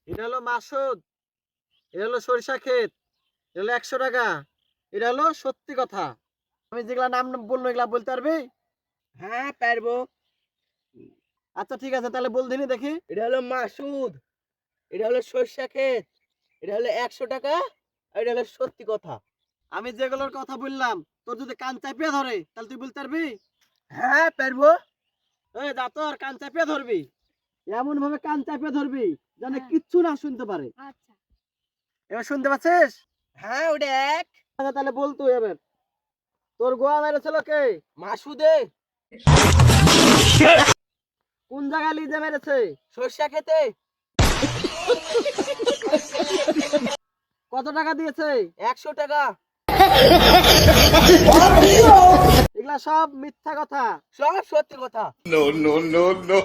এটা হলো মাসুদ, এটা হলো সরিষা ক্ষেত, এটা হলো 100 টাকা। এটা হলো সত্যি কথা। আমি যেগুলা নাম বললো এগুলা বলতে পারবি? হ্যাঁ পারবো। আচ্ছা ঠিক আছে, তাহলে বল দিনি দেখি। এটা হলো মাসুদ, এটা হলো সরষা ক্ষেত, এটা হলো 100 টাকা, আর এটা হলো সত্যি কথা। আমি যেগুলোর কথা বললাম তোর যদি কান চাপিয়ে ধরে তাহলে তুই বলতে পারবি? হ্যাঁ পারবো। এই যা, তোর কান চাপিয়ে ধরবি, এমন ভাবে কান চাপিয়ে ধরবি যেন হ্যাঁ। কিচ্ছু না শুনতে পারে। আচ্ছা। এবার শুনতে পাচ্ছিস? হ্যাঁ ওটা এক। আচ্ছা তাহলে বল তুই এবার, তোর গোয়া মেরেছিল কে? মাসুদে। কোন জায়গায় লিজে মেরেছে? সরষা খেতে। কত টাকা দিয়েছে? 100 টাকা। এগুলা সব মিথ্যা কথা। সব সত্যি কথা। No, no, no, no.